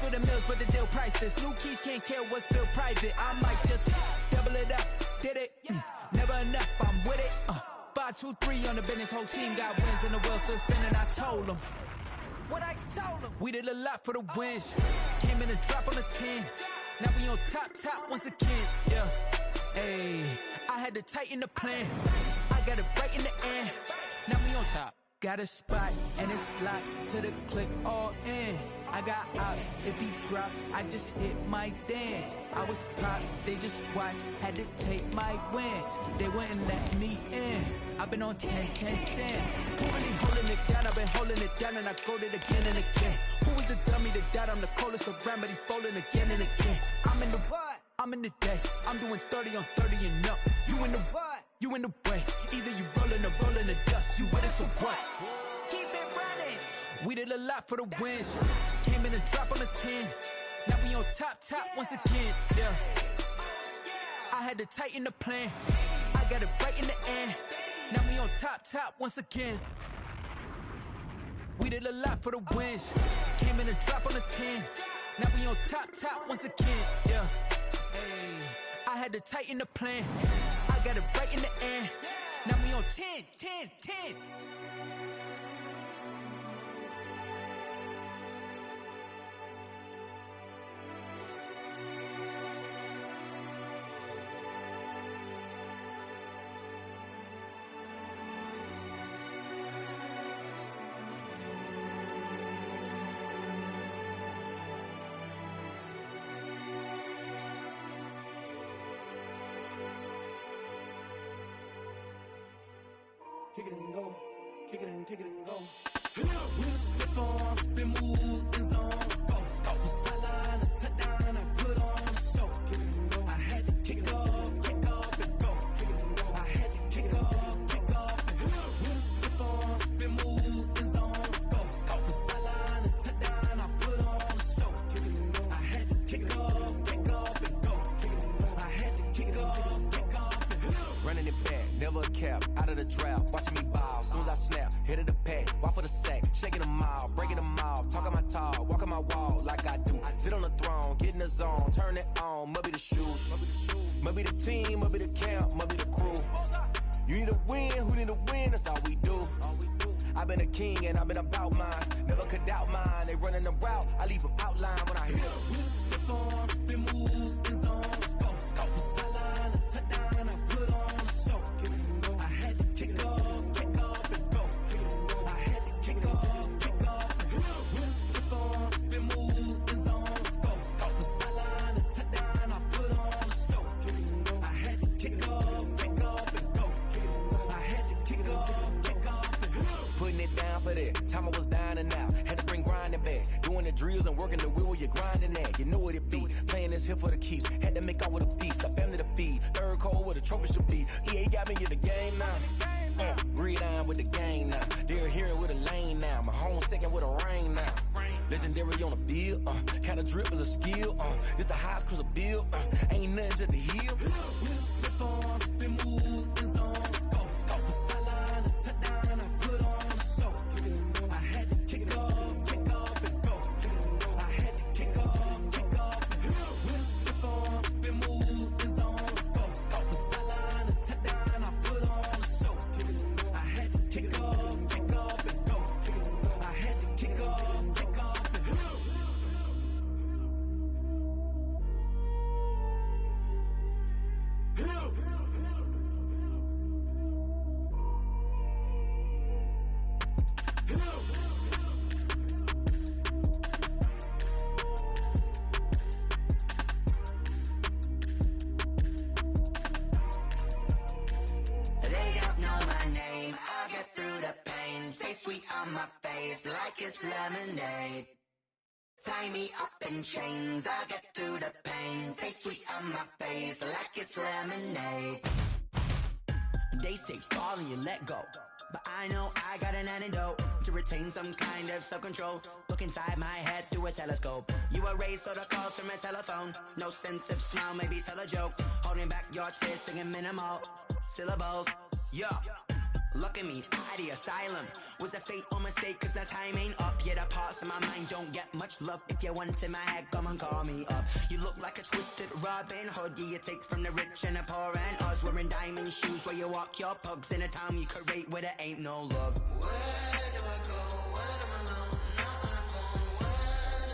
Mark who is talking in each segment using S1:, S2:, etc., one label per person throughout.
S1: for the mills, but the deal priceless. New keys can't care what's still private. I might just double it up, did it? Never enough, I'm with it. 5, 2, 3 on the business, whole team got wins in the world still spinning. I told them what I told them. We did a lot for the wins. Came in and drop on the 10. Now we on top once again. Yeah, hey, I had to tighten the plan. I got it right in the end. Now we on top. Got a spot and it's locked to the click all in. I got ops, if he drop, I just hit my dance. I was pop, they just watched, had to take my wins. They wouldn't let me in. I've been on 10 cents. Who really holding it down? I've been holding it down and I quote it again and again. Who was the dummy that died? I'm the coldest around, but he folding again and again. I'm in the what? I'm in the day. I'm doing 30 on 30 and up. You in the what? You in the way. Either you rolling or rolling the dust. You with us or what? Keep it running. We did a lot for the wins. Came in and drop on the 10. Now we on top once again. Yeah. I had to tighten the plan. I got it right in the end. Now we on top once again. We did a lot for the wins. Came in and drop on the 10. Now we on top once again. Yeah. Hey, I had to tighten the plan. I got it right in the end. Now we on 10.
S2: Kick it and go, kick it and go. We'll step on, spin, move, in zones, go. From sideline to touchdown, I put on a show. Kick it and go. I had to kick off and go. Kick it and go. I had to kick off and go. We'll step on, spin, move, in zones, go. From sideline to touchdown, I put on a show. Kick it and go. I had to kick off and go. Kick it and go. I had to kick off and go. Running it back, never a cap, out of the drought. Watching me ball, soon as I snap, hit of the pack, walk for the sack, shaking them all, breaking them off, talking my talk, walking my wall like I do. Sit on the throne, get in the zone, turn it on, must be the shoes, must be the team, must be the camp, must be the crew. You need a win, who need a win, that's all we do. I've been a king and I've been about mine, never could doubt mine. They running the route, I leave them outline when I hit them. We'll step on, spin, move, in zones, go. From sideline to touchdown, I put on a show. I had to kick off and go. I had to kick off and go. We'll step on, spin, move, in zones, go. From sideline to touchdown, I put on a show. I had to kick off and go. I had to kick off and go. Putting it down for that, time I was down and out. Had to bring grinding back, doing the drills and working the wheel where you're grinding at. You know what it be, playing this here for the keeps. Had to make out with a feast, a family to feed. Third cold where the trophy should be. EA got me in the game now. Read on with the game now. They're hearing with a lane now. My home second with a rain now. Legendary on the field, kinda drip is a skill. It's the highest cruiser bill, ain't nothing just to heal. We'll step on, spin, move, in zones, go. From sideline to touchdown, I put on a show. I had to kick off and go. I had to kick off and go. We'll step on, spin, move, in zones, go. From sideline to touchdown, I put on a show. I had to kick off and go. I had to kick off and go.
S3: They don't know my name, I get through the pain. Taste sweet on my face like it's lemonade. Tie me up in chains, I get through the pain. Taste sweet on my face like it's lemonade.
S4: They say fall and you let go, but I know I got an antidote to retain some kind of self-control. Look inside my head through a telescope. You erase all the calls from a telephone. No sense of smile, maybe tell a joke. Holding back your tears, singing minimal syllables. Yeah, Look at me, out the asylum. Was a fate or mistake, cause the time ain't up. Yeah, the parts of my mind don't get much love. If you want in my head, come and call me up. You look like a twisted Robin Hood. Yeah, you take from the rich and the poor and us. Wearing diamond shoes where you walk your pugs. In a town you create where there ain't no love. Where do I go? When I'm alone? Not on the phone. When I'm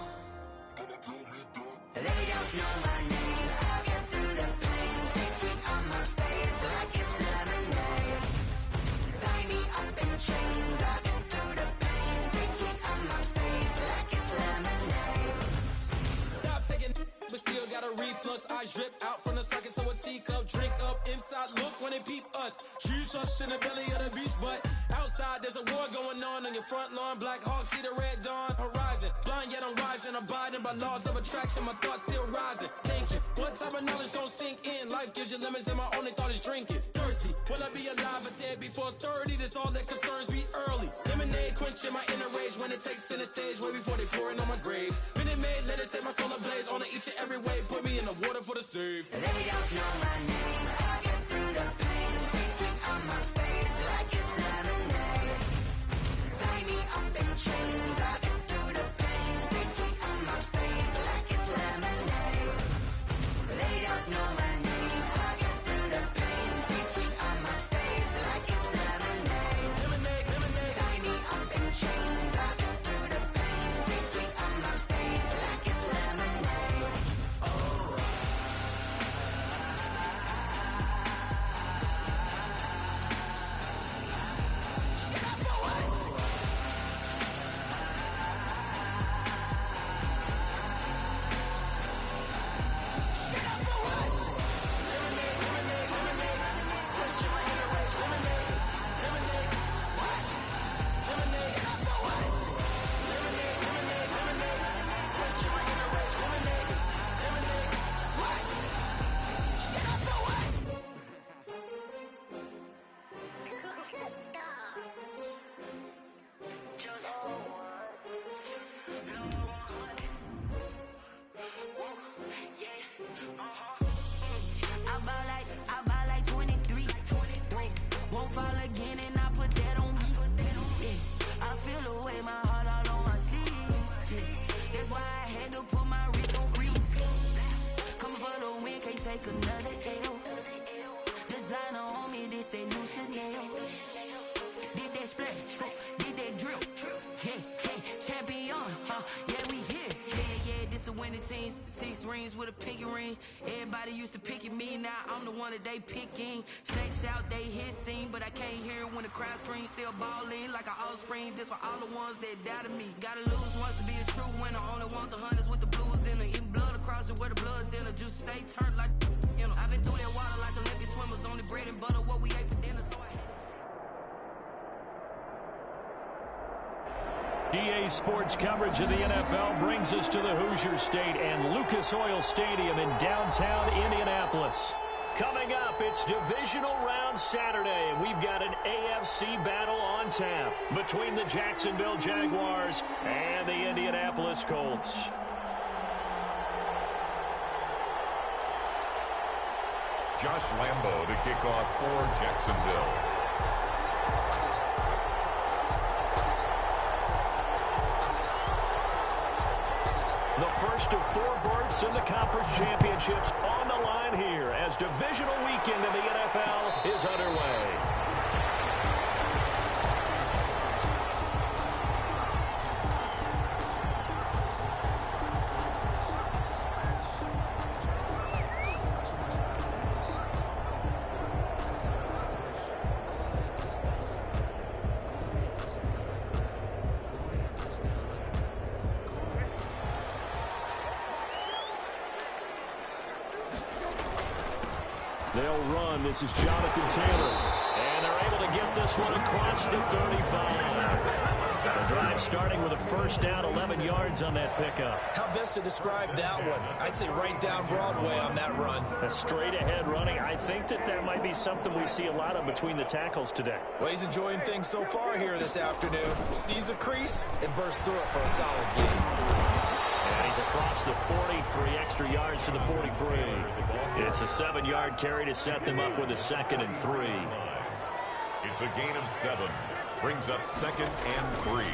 S4: on my own. They don't know my name. I'll get through the pain. Taste sweet on my face like it's lemonade. Tie me up in chains. I'll get through the pain. Taste sweet on my face like it's lemonade.
S2: Stop taking, but still got a reflux. Eyes drip out from the socket to a teacup. Drink up inside, look when they peep us. Shoes us in the belly of the beast, but outside there's a war going on your front lawn. Black Hawk, see the red dawn horizon. Blind yet I'm rising, abiding by laws of attraction. My thoughts still rising, thinking what type of knowledge gon' sink in? Life gives you lemons and my only thought is drinking. Thirsty, will I be alive or dead before 30? That's all that concerns me early. Lemonade quenching my inner rage when it takes center stage way before they pouring on my grave. Minute Maid, let it set my soul ablaze on each and every way. Put me in the water for the save.
S3: They don't know my name. I get through the pain. Taste sweet on my face like it's lemonade. Tie me up in chains. I get through the pain. Taste sweet on my face like it's lemonade. They don't know my name. I get through the pain. Taste sweet on my face like it's lemonade.
S2: Lemonade, lemonade.
S3: Tie me up in chains. I get through the pain. Taste sweet on my face like it's lemonade.
S4: I buy like 23. Won't fall again and I put that on me. Yeah, I feel the way, my heart all on my sleeve. Yeah, that's why I had to put my wrist on freeze. Coming for the win, can't take another L. Designer on me, this that new Chanel. Did that splash, did that drip. Yeah, champion, yeah, we here. Yeah, this the winning teams. 6 rings with a pinky ring. Everybody used to picking me, now I'm the one that they picking. Snakes out, they hissing, but I can't hear when the crowd screams. Still balling like an offspring. This for all the ones that doubted me. Gotta lose once to be a true winner. Only want the hunters with the blues in it. Eating blood across it where the blood dinner. Juice stay turned like, you know. I've been through that water like Olympic swimmers. Only bread and butter what we ate for dinner, so I had to.
S5: DA Sports coverage of the NFL brings us to the Hoosier State and Lucas Oil Stadium in downtown Indianapolis. Coming up, it's Divisional Round Saturday, and we've got an AFC battle on tap between the Jacksonville Jaguars and the Indianapolis Colts.
S6: Josh Lambo to kick off for Jacksonville.
S5: The first of 4 berths in the conference championships on the line here as divisional weekend in the NFL is underway. They'll run. This is Jonathan Taylor. And they're able to get this one across the 35. The drive starting with a first down, 11 yards on that pickup.
S7: How best to describe that one? I'd say right down Broadway on that run.
S5: A straight ahead running. I think that might be something we see a lot of between the tackles today.
S7: Well, he's enjoying things so far here this afternoon. Sees a crease and bursts through it for a solid gain.
S5: And he's across the 43, extra yards to the 43. It's a 7-yard carry to set them up with a 2nd and 3.
S6: It's a gain of 7. Brings up 2nd and 3.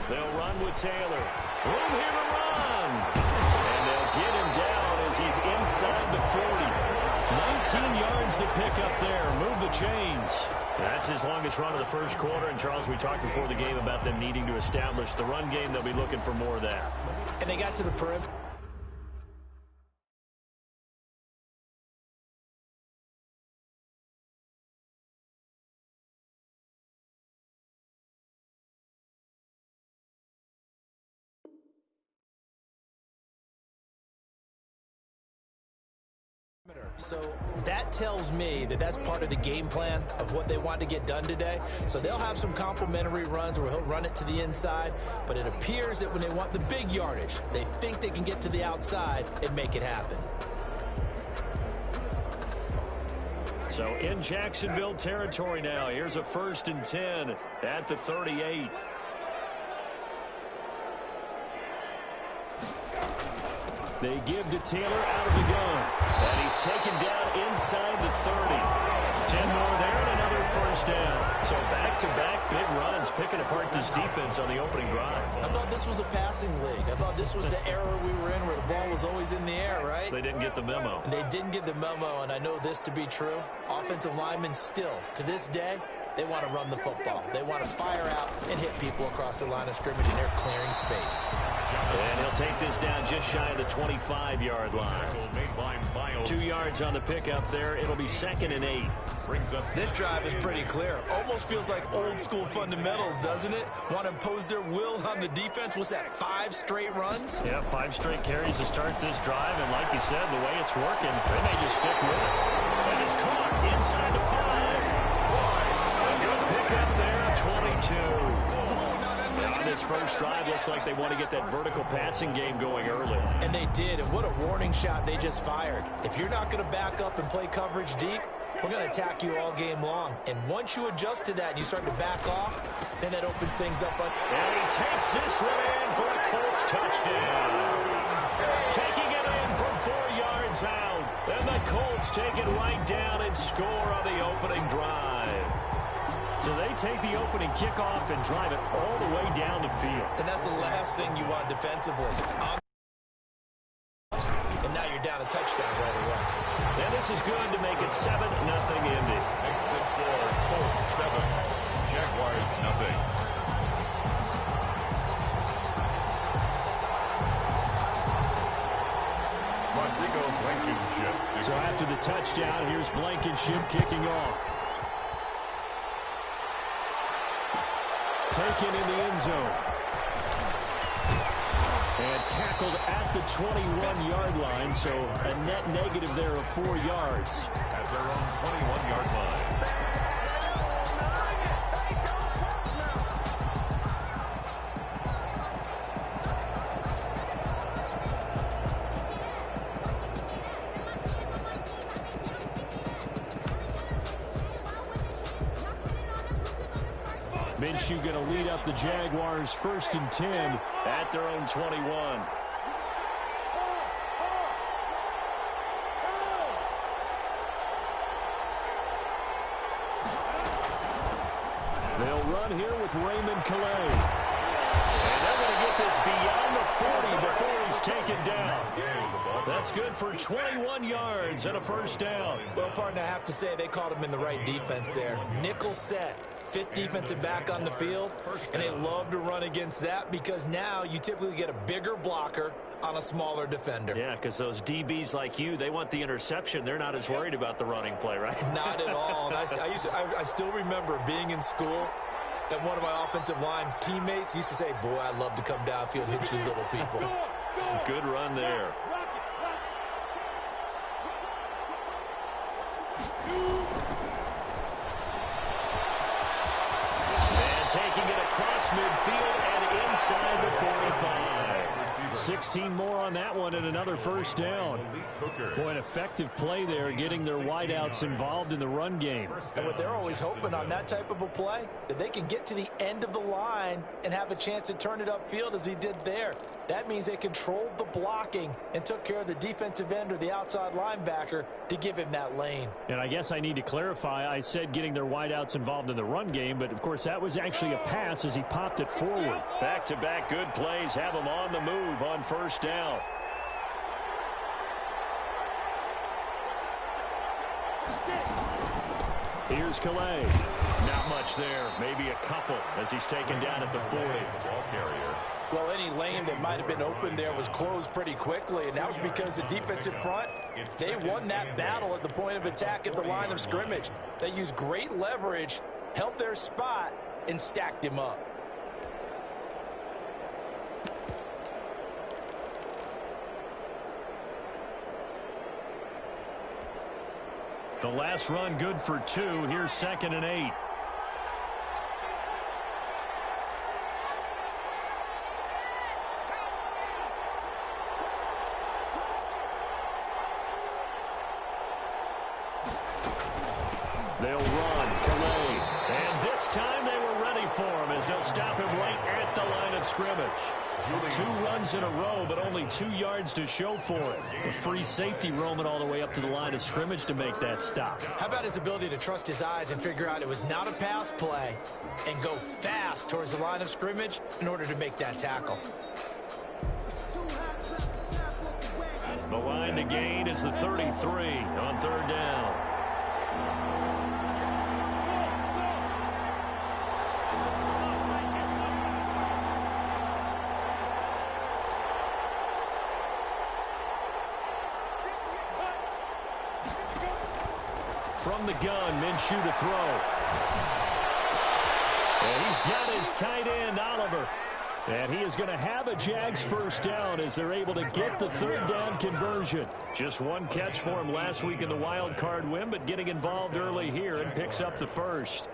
S5: They'll run with Taylor. Room here to run. And they'll get him down as he's inside the 40. 19 yards to pick up there. Move the chains. That's his longest run of the first quarter. And, Charles, we talked before the game about them needing to establish the run game. They'll be looking for more of that.
S7: And they got to the perimeter. So that tells me that that's part of the game plan of what they want to get done today. So they'll have some complementary runs where he'll run it to the inside, but it appears that when they want the big yardage, they think they can get to the outside and make it happen.
S5: So in Jacksonville territory now, here's a 1st and 10 at the 38. They give to Taylor out of the gun. And he's taken down inside the 30. 10 more there and another 1st down. So back-to-back big runs picking apart this defense on the opening drive.
S7: I thought this was a passing league. I thought this was the era we were in where the ball was always in the air, right?
S5: They didn't get the memo.
S7: And they didn't get the memo, and I know this to be true. Offensive linemen still, to this day, they want to run the football. They want to fire out and hit people across the line of scrimmage, and they're clearing space.
S5: And he'll take this down just shy of the 25-yard line. 2 yards on the pickup there. It'll be 2nd and 8.
S7: This drive is pretty clear. Almost feels like old-school fundamentals, doesn't it? Want to impose their will on the defense. What's that, 5 straight runs?
S5: Yeah, 5 straight carries to start this drive. And like you said, the way it's working, they may just stick with it. And it's caught inside the 5. Pick up there, 22. On this first drive, looks like they want to get that vertical passing game going early.
S7: And they did, and what a warning shot they just fired. If you're not going to back up and play coverage deep, we're going to attack you all game long. And once you adjust to that and you start to back off, then that opens things up.
S5: And he takes this one in for a Colts touchdown. Taking it in from 4 yards out. And the Colts take it right down and score on the opening drive. So they take the opening kickoff and drive it all the way down the field.
S7: And that's the last thing you want defensively. And now you're down a touchdown right away.
S5: And this is good to make it 7-0 Indy.
S6: Makes the score Colts 7, Jaguars 0. Rodrigo Blankenship.
S5: So after the touchdown, here's Blankenship kicking off. Taken in the end zone. And tackled at the 21-yard line, so a net negative there of 4 yards.
S6: At their own 21-yard line.
S5: Minshew going to lead up the Jaguars 1st and 10 at their own 21. They'll run here with Raymond Calais. And they're going to get this beyond the 40 before he's taken down. That's good for 21 yards and a 1st down.
S7: Well, partner, I have to say they called him in the right defense there. Nickel set. 5th defensive back on the field, and they love to run against that because now you typically get a bigger blocker on a smaller defender.
S5: Yeah, because those DBs like you, they want the interception. They're not as worried about the running play, right?
S7: Not at all. And I still remember being in school, and one of my offensive line teammates used to say, boy, I love to come downfield and hit you little people.
S5: Good run there. Taking it across midfield and inside the 45. 16 more on that one and another first down. Boy, an effective play there, getting their wideouts involved in the run game.
S7: And what they're always hoping on that type of a play, that they can get to the end of the line and have a chance to turn it upfield as he did there. That means they controlled the blocking and took care of the defensive end or the outside linebacker to give him that lane.
S5: And I guess I need to clarify, I said getting their wideouts involved in the run game, but of course that was actually a pass as he popped it forward. Back-to-back good plays have him on the move on first down. Here's Calais. Not much there. Maybe a couple as he's taken down at the 40.
S6: Ball carrier.
S7: Well, any lane that might have been open there was closed pretty quickly, and that was because the defensive front, they won that battle at the point of attack at the line of scrimmage. They used great leverage, held their spot, and stacked him up.
S5: The last run good for 2. Here's 2nd and 8. They'll run. Calais. And this time they were ready for him as they'll stop him right at the line of scrimmage. 2 runs in a row, but only 2 yards to show for it. A free safety roaming all the way up to the line of scrimmage to make that stop.
S7: How about his ability to trust his eyes and figure out it was not a pass play and go fast towards the line of scrimmage in order to make that tackle.
S5: The line to gain is the 33 on 3rd down. From the gun, Minshew to throw. And he's got his tight end, Oliver. And he is going to have a Jags first down as they're able to get the 3rd down conversion. Just 1 catch for him last week in the wild card win, but getting involved early here and picks up the first.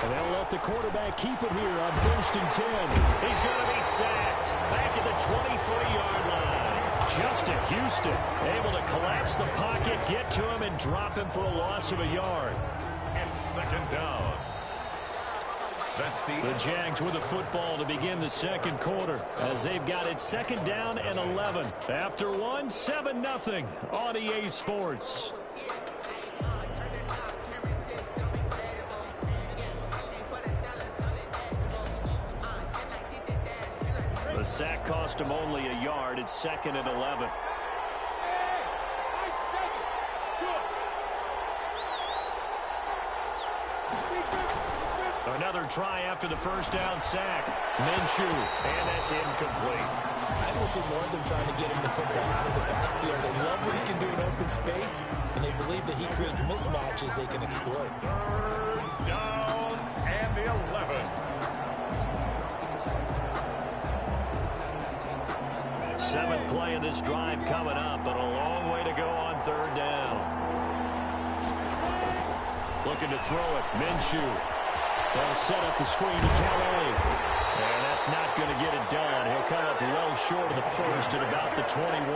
S5: And they'll let the quarterback keep it here on 1st and 10. He's going to be sacked back at the 23-yard line. Justin Houston able to collapse the pocket, get to him, and drop him for a loss of a yard.
S6: And 2nd down. That's
S5: the Jags with the football to begin the 2nd quarter as they've got it 2nd down and 11. After 1, 7-0 on EA Sports. The sack cost him only a yard. It's 2nd and 11. Another try after the first down sack. Minshew, and that's incomplete.
S7: I will see more of them trying to get him the football out of the backfield. They love what he can do in open space, and they believe that he creates mismatches they can exploit.
S6: 3rd down and the 11.
S5: 7th play of this drive coming up, but a long way to go on 3rd down. Looking to throw it. Minshew. They'll set up the screen to Calais. And that's not going to get it done. He'll come up well short of the first at about the 21.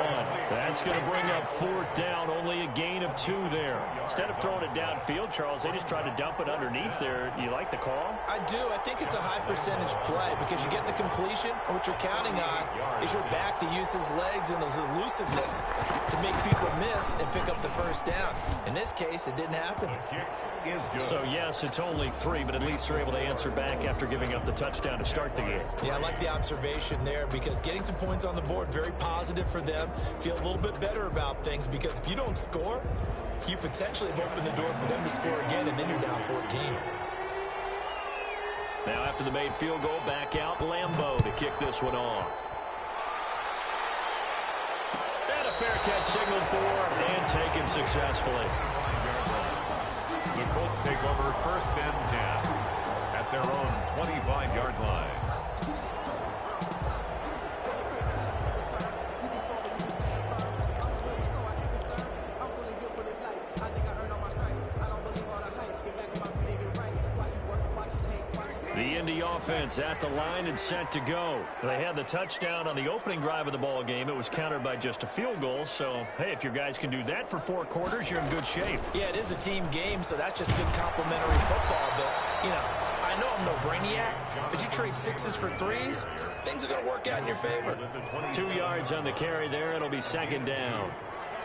S5: That's going to bring up 4th down, only a gain of 2 there. Instead of throwing it downfield, Charles, they just tried to dump it underneath there. You like the call?
S7: I do. I think it's a high percentage play because you get the completion. And what you're counting on is your back to use his legs and his elusiveness to make people miss and pick up the first down. In this case, it didn't happen.
S6: Is good.
S5: So, yes, it's only 3, but at least they're able to answer back after giving up the touchdown to start the game.
S7: Yeah, I like the observation there because getting some points on the board, very positive for them. Feel a little bit better about things because if you don't score, you potentially have opened the door for them to score again, and then you're down 14.
S5: Now, after the made field goal, back out Lambeau to kick this one off. And a fair catch signaled for and taken successfully.
S6: The Colts take over 1st and 10 at their own 25-yard line.
S5: offense at the line and set to go. They had the touchdown on the opening drive of the ball game. It was countered by just a field goal. So, hey, if your guys can do that for 4 quarters, you're in good shape.
S7: Yeah, it is a team game, so that's just good complimentary football. But, you know, I know I'm no brainiac, but you trade 6s for 3s, things are going to work out in your favor.
S5: 2 yards on the carry there. It'll be second down.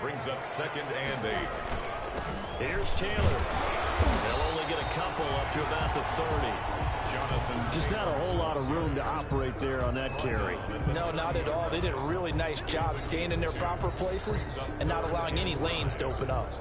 S6: Brings up 2nd and 8.
S5: Here's Taylor. They'll only get a couple up to about the 30. Just not a whole lot of room to operate there on that carry.
S7: No, not at all. They did a really nice job staying in their proper places and not allowing any lanes to open up.